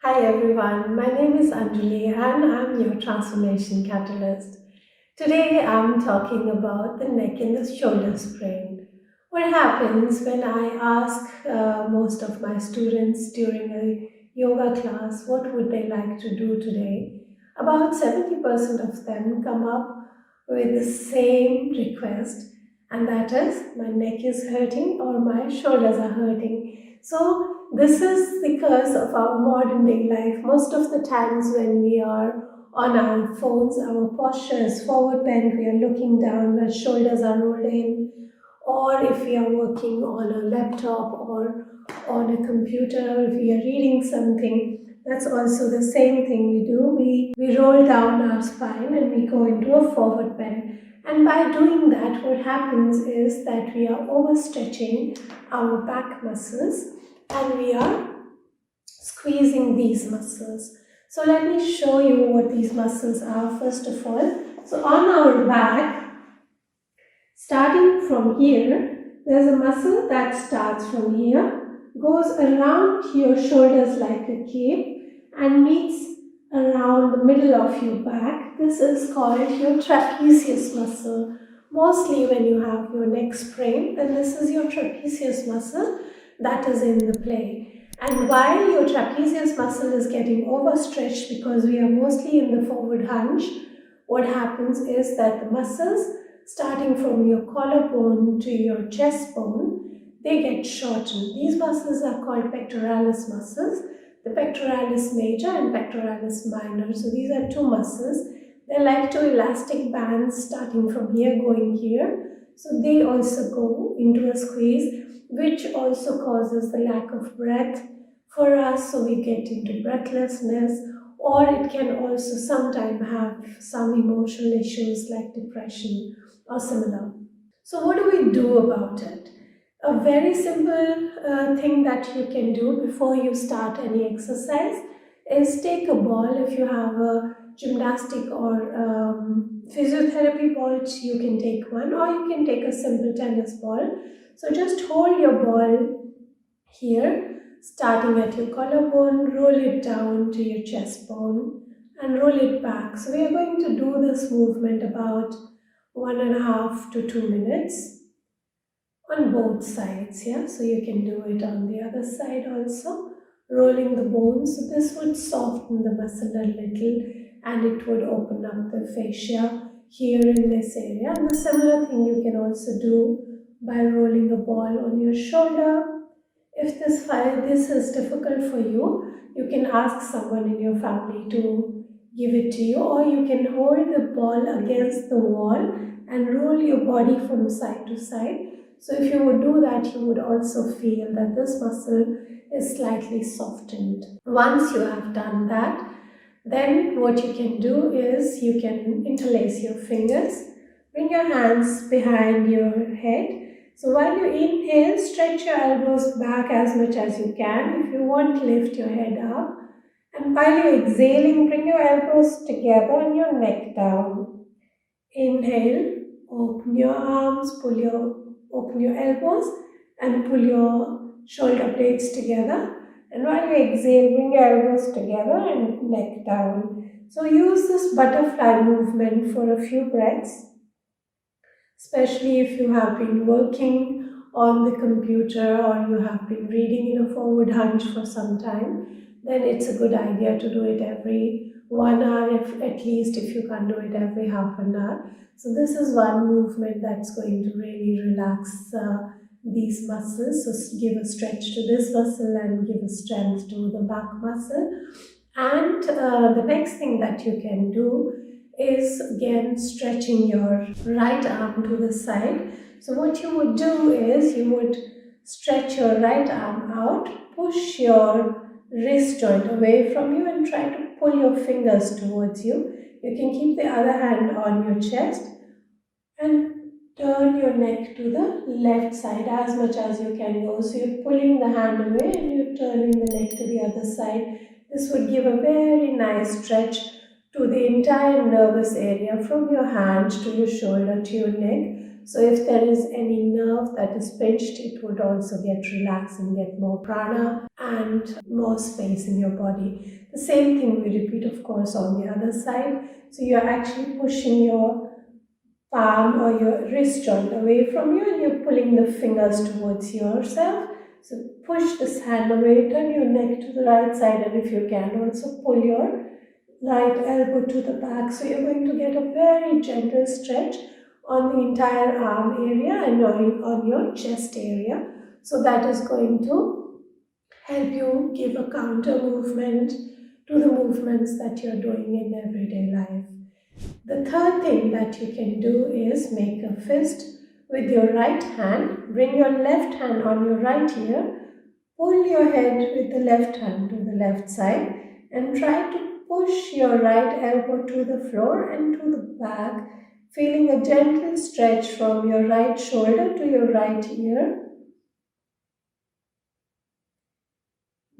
Hi everyone, my name is Anjuly and I'm your transformation catalyst. Today I'm talking about the neck and the shoulder sprain. What happens when I ask most of my students during a yoga class what would they like to do today? About 70% of them come up with the same request, and that is my neck is hurting or my shoulders are hurting. So this is because of our modern day life. Most of the times when we are on our phones, our posture is forward bent, we are looking down, our shoulders are rolled in, or if we are working on a laptop or on a computer, if we are reading something, that's also the same thing we do. We roll down our spine and we go into a forward bend. And by doing that, what happens is that we are overstretching our back muscles and we are squeezing these muscles. So let me show you what these muscles are first of all. So on our back, starting from here, there's a muscle that starts from here, goes around your shoulders like a cape and meets around the middle of your back. This is called your trapezius muscle. Mostly when you have your neck sprain, then this is your trapezius muscle that is in the play. And while your trapezius muscle is getting overstretched because we are mostly in the forward hunch, what happens is that the muscles starting from your collarbone to your chest bone, they get shortened. These muscles are called pectoralis muscles, the pectoralis major and pectoralis minor. So these are two muscles. They're like two elastic bands starting from here going here. So they also go into a squeeze, which also causes the lack of breath for us. So we get into breathlessness, or it can also sometimes have some emotional issues like depression or similar. So what do we do about it? A very simple thing that you can do before you start any exercise is take a ball. If you have a gymnastic or physiotherapy ball, you can take one, or you can take a simple tennis ball. So just hold your ball here, starting at your collarbone, roll it down to your chest bone and roll it back. So we are going to do this movement about 1.5 to 2 minutes on both sides. Yeah, so you can do it on the other side also, rolling the bones. So this would soften the muscle a little and it would open up the fascia here in this area. And the similar thing you can also do by rolling a ball on your shoulder. If this is difficult for you, you can ask someone in your family to give it to you, or you can hold the ball against the wall and roll your body from side to side. So if you would do that, you would also feel that this muscle is slightly softened. Once you have done that, then what you can do is you can interlace your fingers, bring your hands behind your head. So while you inhale, stretch your elbows back as much as you can. If you want, lift your head up. And while you're exhaling, bring your elbows together and your neck down. Inhale, open your arms, open your elbows and pull your shoulder blades together. And while you exhale, bring your elbows together and neck down. So use this butterfly movement for a few breaths, especially if you have been working on the computer or you have been reading in a forward hunch for some time, then it's a good idea to do it every 1 hour, if at least if you can't do it every half an hour. So this is one movement that's going to really relax these muscles. So give a stretch to this muscle and give a strength to the back muscle. And the next thing that you can do is again stretching your right arm to the side. So what you would do is you would stretch your right arm out, push your wrist joint away from you and try to pull your fingers towards you. You can keep the other hand on your chest and turn your neck to the left side as much as you can go. So you're pulling the hand away and you're turning the neck to the other side. This would give a very nice stretch to the entire nervous area from your hand to your shoulder to your neck. So if there is any nerve that is pinched, it would also get relaxed and get more prana and more space in your body. The same thing we repeat, of course, on the other side. So you're actually pushing your palm or your wrist joint away from you and you're pulling the fingers towards yourself. So push this hand away, turn your neck to the right side, and if you can, also pull your right elbow to the back. So you're going to get a very gentle stretch on the entire arm area and on your chest area. So that is going to help you give a counter movement to the movements that you're doing in everyday life. The third thing that you can do is make a fist with your right hand. Bring your left hand on your right ear. Pull your head with the left hand to the left side and try to push your right elbow to the floor and to the back, feeling a gentle stretch from your right shoulder to your right ear.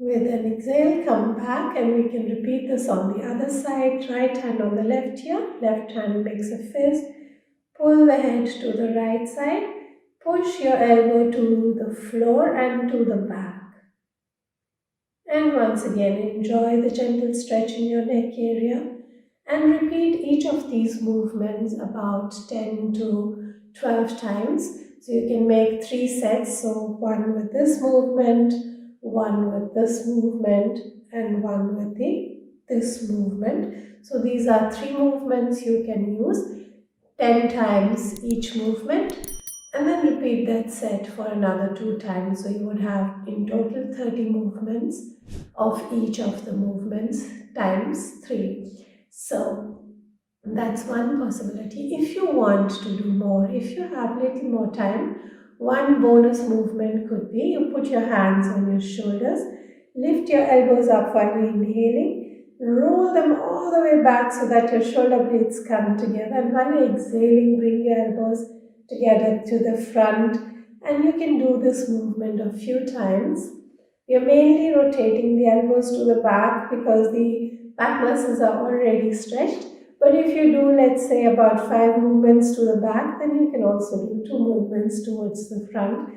With an exhale, come back and we can repeat this on the other side. Right hand on the left ear, left hand makes a fist. Pull the head to the right side. Push your elbow to the floor and to the back. And once again, enjoy the gentle stretch in your neck area and repeat each of these movements about 10 to 12 times. So you can make 3 sets, so one with this movement, one with this movement, and one with this movement. So these are 3 movements you can use 10 times each movement, and then repeat that set for another 2 times. So you would have in total 30 movements of each of the movements times 3. So that's one possibility. If you want to do more, if you have little more time, one bonus movement could be you put your hands on your shoulders, lift your elbows up while you're inhaling, roll them all the way back so that your shoulder blades come together, and while you're exhaling, bring your elbows together to the front, and you can do this movement a few times. You're mainly rotating the elbows to the back because the back muscles are already stretched. But if you do, let's say, about 5 movements to the back, then you can also do 2 movements towards the front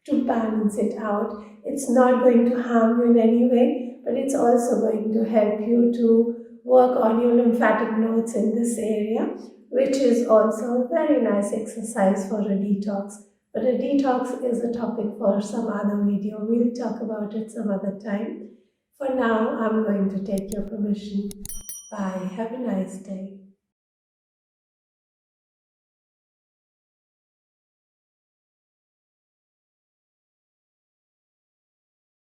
to balance it out. It's not going to harm you in any way, but it's also going to help you to work on your lymphatic nodes in this area, which is also a very nice exercise for a detox. But a detox is a topic for some other video. We'll talk about it some other time. For now, I'm going to take your permission. Bye. Have a nice day.